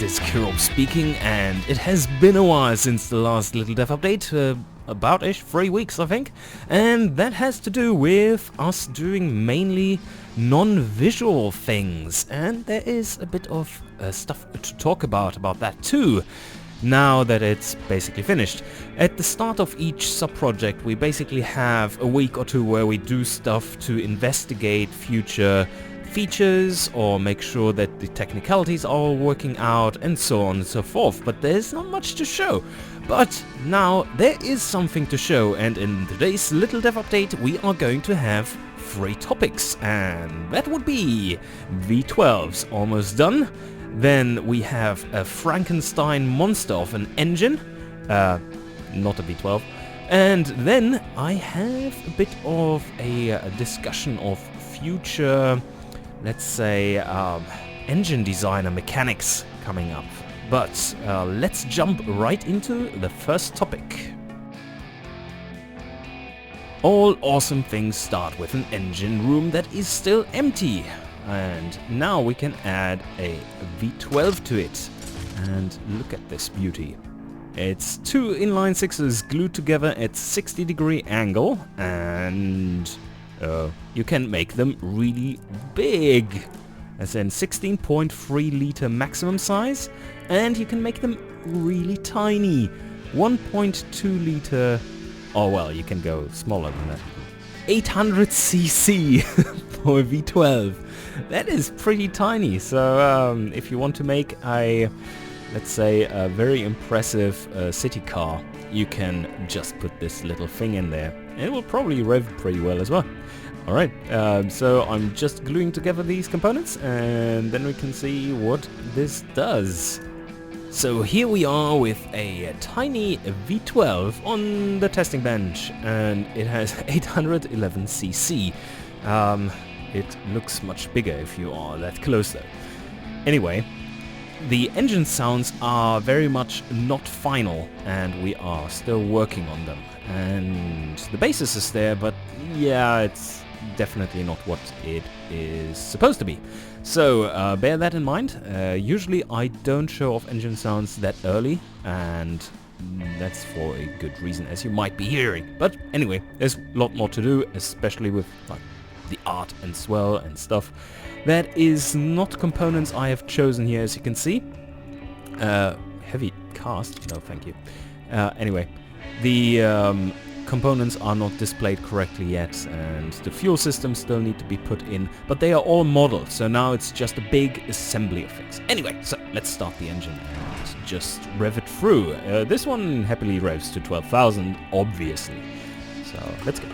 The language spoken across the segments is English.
It is Kiro speaking, and it has been a while since the last Little Dev update, about-ish, 3 weeks I think, and that has to do with us doing mainly non-visual things, and there is a bit of stuff to talk about that too, now that it's basically finished. At the start of each sub-project we basically have a week or two where we do stuff to investigate future features or make sure that the technicalities are all working out and so on and so forth, but there's not much to show. But now there is something to show, and in today's Little Dev update we are going to have 3 topics, and that would be V12's almost done, then we have a Frankenstein monster of an engine, not a V12, and then I have a bit of a discussion of future, let's say, engine designer mechanics coming up. But let's jump right into the first topic. All awesome things start with an engine room that is still empty. And now we can add a V12 to it. And look at this beauty. It's 2 inline sixes glued together at 60-degree angle, and you can make them really big, as in 16.3 liter maximum size, and you can make them really tiny, 1.2 liter, oh well, you can go smaller than that, 800cc for a V12. That is pretty tiny, so if you want to make a, let's say, a very impressive city car, you can just put this little thing in there. It will probably rev pretty well as well. Alright, so I'm just gluing together these components and then we can see what this does. So here we are with a tiny V12 on the testing bench, and it has 811cc. It looks much bigger if you are that close though. Anyway, the engine sounds are very much not final, and we are still working on them. And the basis is there, but yeah, it's definitely not what it is supposed to be. So bear that in mind. Usually I don't show off engine sounds that early, and that's for a good reason, as you might be hearing. But anyway, there's a lot more to do, especially with like the art and swell and stuff. That is not components I have chosen here, as you can see. Heavy cast, no thank you. Anyway, the components are not displayed correctly yet, and the fuel systems still need to be put in, but they are all modeled, so now it's just a big assembly of things. Anyway, so let's start the engine and just rev it through. This one happily revs to 12,000, obviously. So let's go.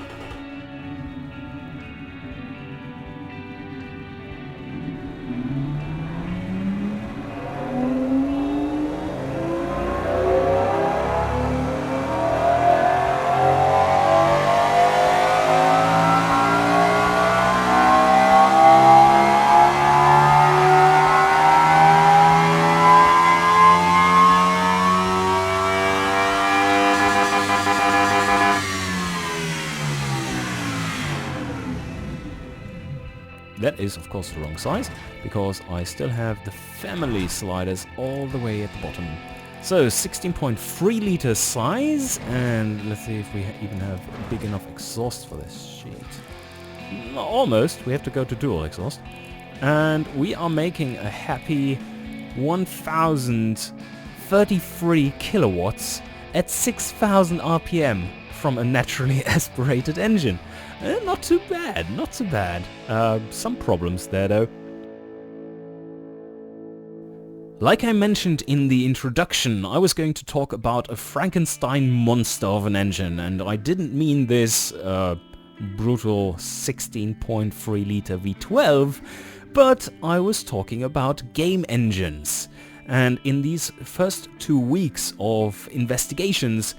That is of course the wrong size, because I still have the family sliders all the way at the bottom. So 16.3 liter size, and let's see if we even have big enough exhaust for this shit. Almost, we have to go to dual exhaust. And we are making a happy 1033 kilowatts at 6000 RPM from a naturally aspirated engine. Not too bad, not too bad. Some problems there though. Like I mentioned in the introduction, I was going to talk about a Frankenstein monster of an engine, and I didn't mean this brutal 16.3 liter V12, but I was talking about game engines. And in these first 2 weeks of investigations,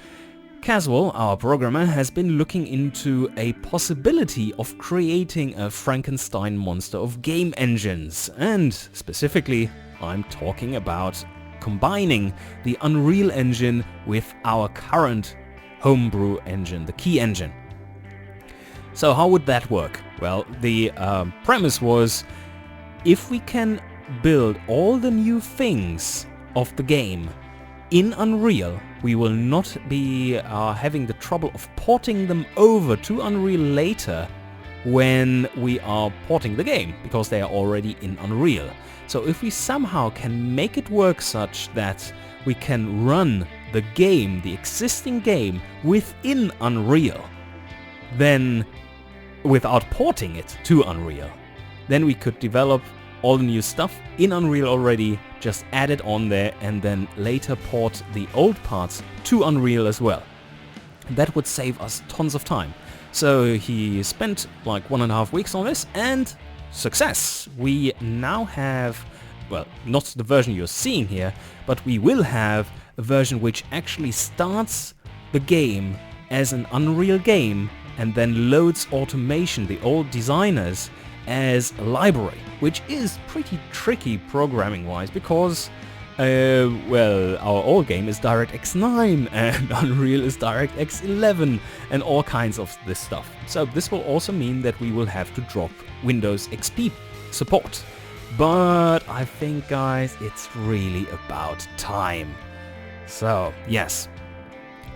Casual, our programmer, has been looking into a possibility of creating a Frankenstein monster of game engines, and specifically I'm talking about combining the Unreal Engine with our current homebrew engine, the Key engine. So how would that work? Well, the premise was, if we can build all the new things of the game in Unreal, we will not be having the trouble of porting them over to Unreal later when we are porting the game, because they are already in Unreal. So if we somehow can make it work such that we can run the game, the existing game, within Unreal, then without porting it to Unreal, then we could develop all the new stuff in Unreal already, just add it on there and then later port the old parts to Unreal as well. That would save us tons of time. So he spent like 1.5 weeks on this and success! We now have, well, not the version you're seeing here, but we will have a version which actually starts the game as an Unreal game and then loads automation, the old designers, as a library, which is pretty tricky programming-wise because, well, our old game is DirectX 9 and Unreal is DirectX 11 and all kinds of this stuff. So this will also mean that we will have to drop Windows XP support. But I think, guys, it's really about time. So, yes.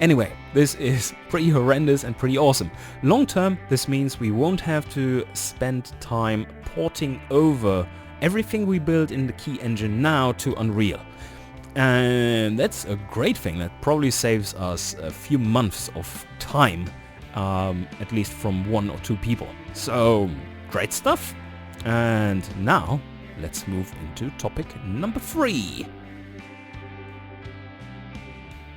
Anyway, this is pretty horrendous and pretty awesome. Long term, this means we won't have to spend time porting over everything we build in the key engine now to Unreal. And that's a great thing. That probably saves us a few months of time, at least from 1 or 2 people. So, great stuff. And now, let's move into topic number 3.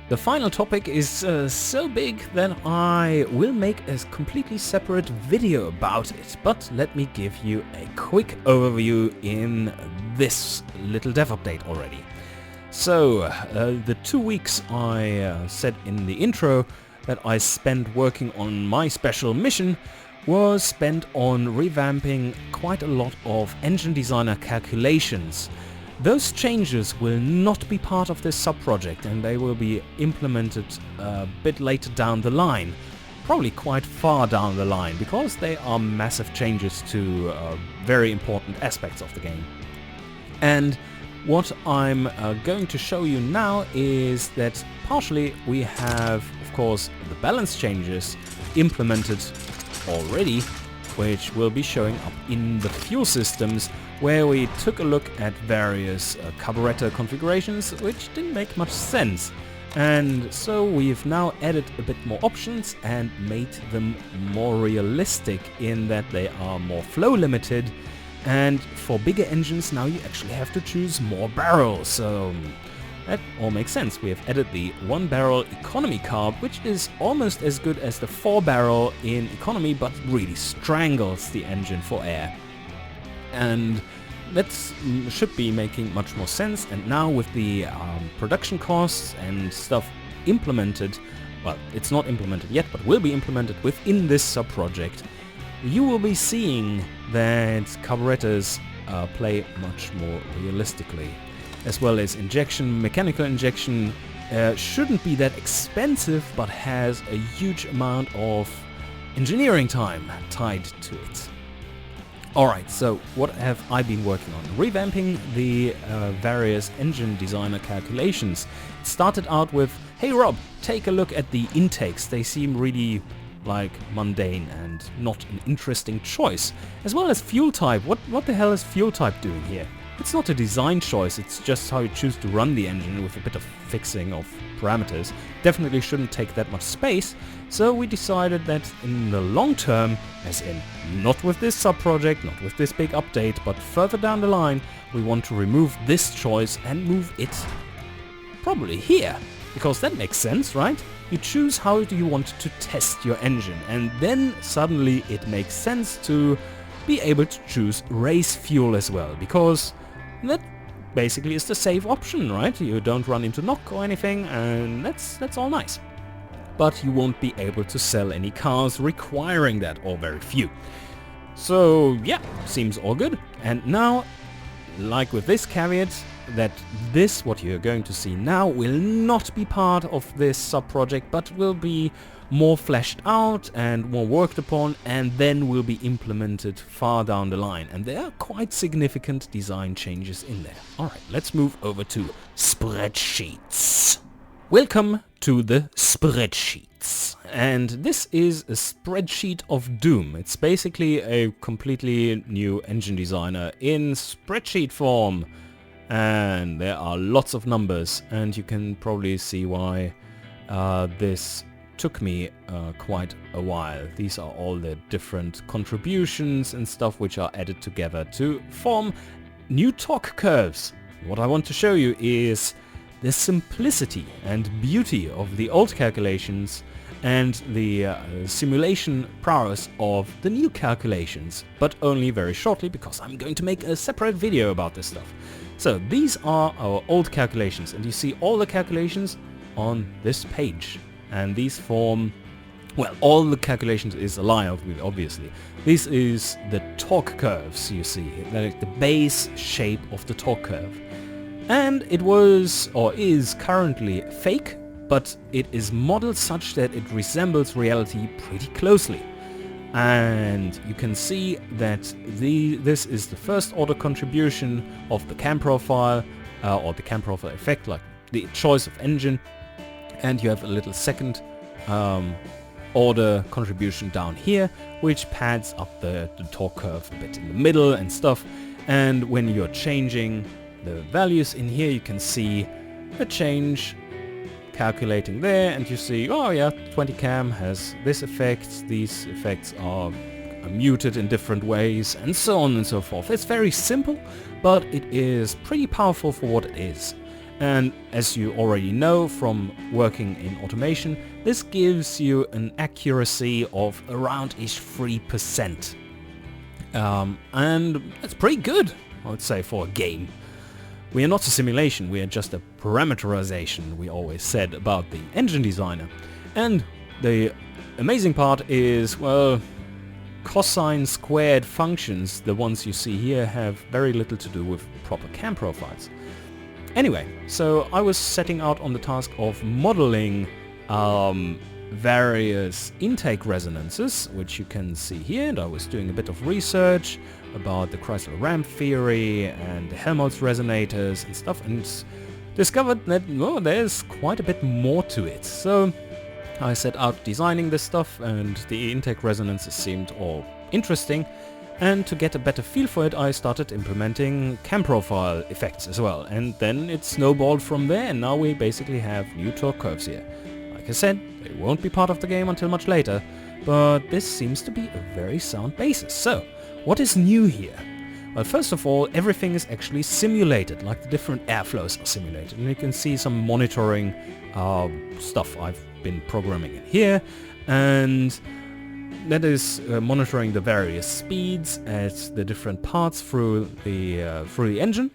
The final topic is so big that I will make a completely separate video about it, but let me give you a quick overview in this little dev update already. So, the 2 weeks I said in the intro that I spent working on my special mission was spent on revamping quite a lot of engine designer calculations. Those changes will not be part of this sub-project and they will be implemented a bit later down the line, probably quite far down the line, because they are massive changes to very important aspects of the game. And what I'm going to show you now is that partially we have, of course, the balance changes implemented already, which will be showing up in the fuel systems, where we took a look at various carburetor configurations which didn't make much sense. And so we've now added a bit more options and made them more realistic in that they are more flow limited, and for bigger engines now you actually have to choose more barrels. So that all makes sense. We have added the 1-barrel economy carb, which is almost as good as the 4-barrel in economy, but really strangles the engine for air. And that should be making much more sense. And now with the production costs and stuff implemented, well, it's not implemented yet, but will be implemented within this sub-project, you will be seeing that carburetors play much more realistically. As well as injection, mechanical injection shouldn't be that expensive, but has a huge amount of engineering time tied to it. Alright, so what have I been working on? Revamping the various engine designer calculations. It started out with, hey Rob, take a look at the intakes. They seem really like mundane and not an interesting choice. As well as fuel type. What the hell is fuel type doing here? It's not a design choice, it's just how you choose to run the engine with a bit of fixing of parameters. Definitely shouldn't take that much space, so we decided that in the long term, as in not with this sub-project, not with this big update, but further down the line, we want to remove this choice and move it probably here. Because that makes sense, right? You choose how do you want to test your engine, and then suddenly it makes sense to be able to choose race fuel as well, because that basically is the safe option, right? You don't run into knock or anything, and that's all nice. But you won't be able to sell any cars requiring that, or very few. So yeah, seems all good. And now, like with this caveat, that this, what you're going to see now, will not be part of this sub-project, but will be more fleshed out and more worked upon, and then will be implemented far down the line. And there are quite significant design changes in there. Alright, let's move over to spreadsheets. Welcome to the spreadsheets. And this is a spreadsheet of doom. It's basically a completely new engine designer in spreadsheet form. And there are lots of numbers, and you can probably see why this took me quite a while. These are all the different contributions and stuff which are added together to form new torque curves. What I want to show you is the simplicity and beauty of the old calculations and the simulation prowess of the new calculations, but only very shortly because I'm going to make a separate video about this stuff. So these are our old calculations, and you see all the calculations on this page, and these form, well, all the calculations is a lie, obviously. This is the torque curves, you see, like the base shape of the torque curve. And it was, or is currently fake, but it is modeled such that it resembles reality pretty closely. And you can see that this is the first order contribution of the cam profile, or the cam profile effect, like the choice of engine. And you have a little second order contribution down here, which pads up the torque curve a bit in the middle and stuff. And when you're changing the values in here, you can see a change calculating there, and you see, oh yeah, 20 cam has this effect, these effects are muted in different ways, and so on and so forth. It's very simple, but it is pretty powerful for what it is. And as you already know from working in automation, this gives you an accuracy of around-ish 3%. And that's pretty good, I would say, for a game. We are not a simulation, we are just a parameterization, we always said about the engine designer. And the amazing part is, well, cosine squared functions, the ones you see here, have very little to do with proper cam profiles. Anyway, so I was setting out on the task of modeling various intake resonances, which you can see here, and I was doing a bit of research about the Chrysler ramp theory and the Helmholtz resonators and stuff, and discovered that, well, there's quite a bit more to it. So I set out designing this stuff, and the intake resonances seemed all interesting, and to get a better feel for it, I started implementing cam profile effects as well, and then it snowballed from there, and now we basically have new torque curves here. Like I said, they won't be part of the game until much later, but this seems to be a very sound basis. So, what is new here? Well, first of all, everything is actually simulated, like the different airflows are simulated, and you can see some monitoring stuff I've been programming in here, and that is monitoring the various speeds at the different parts through the engine,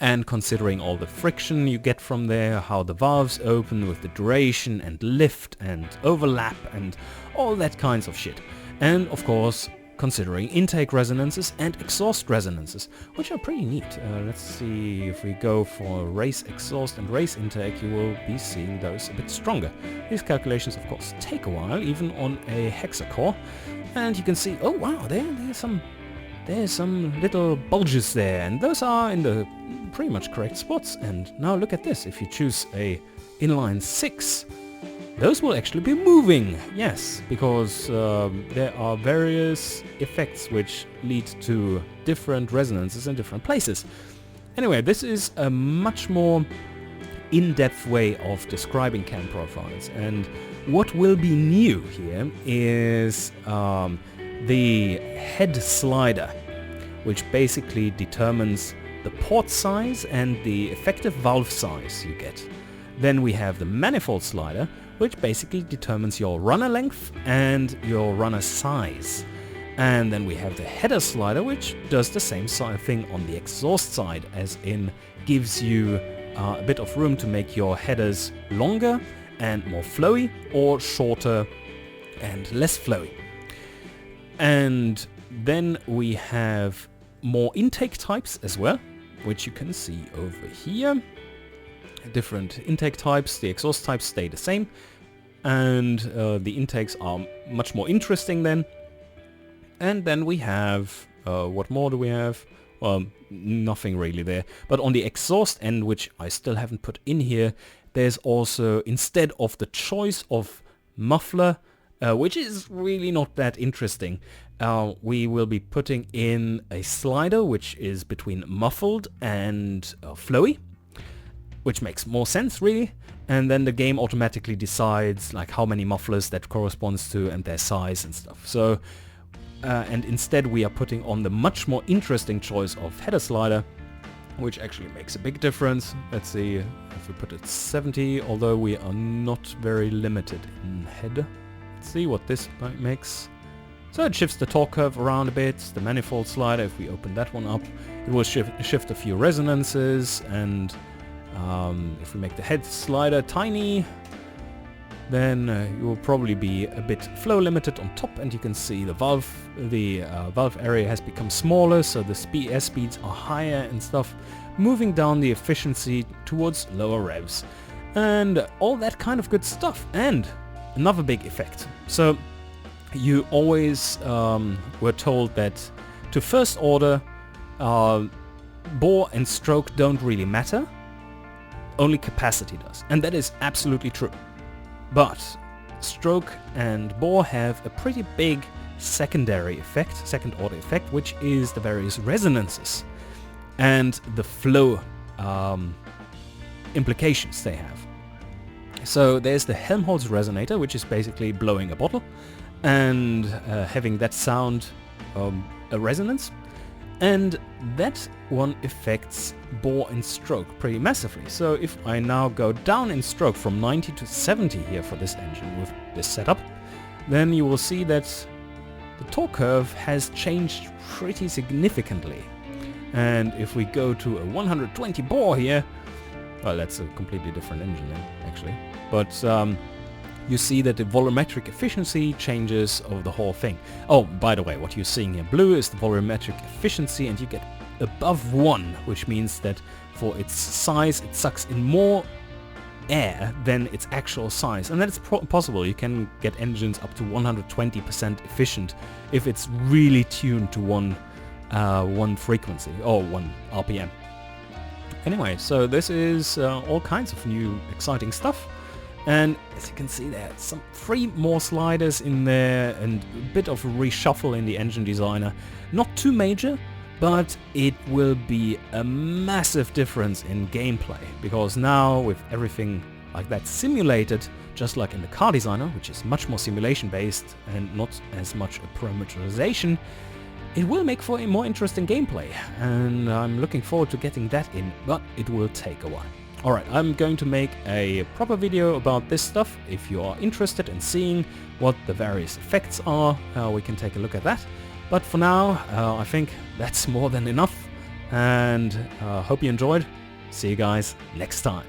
and considering all the friction you get from there, how the valves open with the duration and lift and overlap and all that kinds of shit. And of course, considering intake resonances and exhaust resonances, which are pretty neat. Let's see, if we go for race exhaust and race intake, you will be seeing those a bit stronger. These calculations, of course, take a while, even on a hexacore. And you can see, oh wow, there's some little bulges there, and those are in the pretty much correct spots. And now look at this, if you choose a inline 6, those will actually be moving, yes, because there are various effects which lead to different resonances in different places. Anyway, this is a much more in-depth way of describing cam profiles, and what will be new here is the head slider, which basically determines the port size and the effective valve size you get. Then we have the manifold slider, which basically determines your runner length and your runner size. And then we have the header slider, which does the same thing on the exhaust side, as in gives you a bit of room to make your headers longer and more flowy, or shorter and less flowy. And then we have more intake types as well, which you can see over here. Different intake types, the exhaust types stay the same. and the intakes are much more interesting then. And then we have, what more do we have? Well, nothing really there. But on the exhaust end, which I still haven't put in here, there's also, instead of the choice of muffler, which is really not that interesting, we will be putting in a slider which is between muffled and flowy, which makes more sense really. And then the game automatically decides like how many mufflers that corresponds to and their size and stuff. So and instead we are putting on the much more interesting choice of header slider, which actually makes a big difference. Let's see if we put it 70, although we are not very limited in header. Let's see what this makes. So it shifts the torque curve around a bit. The manifold slider, if we open that one up, it will shift a few resonances, and if we make the head slider tiny, then you will probably be a bit flow limited on top, and you can see the valve area has become smaller, so the air speeds are higher and stuff, moving down the efficiency towards lower revs and all that kind of good stuff. And another big effect. So you always were told that to first order, bore and stroke don't really matter, only capacity does, and that is absolutely true. But stroke and bore have a pretty big secondary effect, second order effect, which is the various resonances and the flow implications they have. So there's the Helmholtz resonator, which is basically blowing a bottle and having that sound a resonance, and that one affects bore and stroke pretty massively. So if I now go down in stroke from 90 to 70 here for this engine with this setup, then you will see that the torque curve has changed pretty significantly. And if we go to a 120 bore here, well, that's a completely different engine then, actually. But you see that the volumetric efficiency changes of the whole thing. Oh, by the way, what you're seeing here, blue is the volumetric efficiency, and you get above 1, which means that for its size it sucks in more air than its actual size. And that's possible. You can get engines up to 120% efficient if it's really tuned to one frequency or 1 RPM. Anyway, so this is all kinds of new exciting stuff. And as you can see, there are some 3 more sliders in there and a bit of a reshuffle in the engine designer. Not too major, but it will be a massive difference in gameplay, because now with everything like that simulated, just like in the car designer, which is much more simulation based and not as much a parameterization, it will make for a more interesting gameplay, and I'm looking forward to getting that in, but it will take a while. Alright, I'm going to make a proper video about this stuff. If you are interested in seeing what the various effects are, we can take a look at that. But for now, I think that's more than enough, and hope you enjoyed. See you guys next time.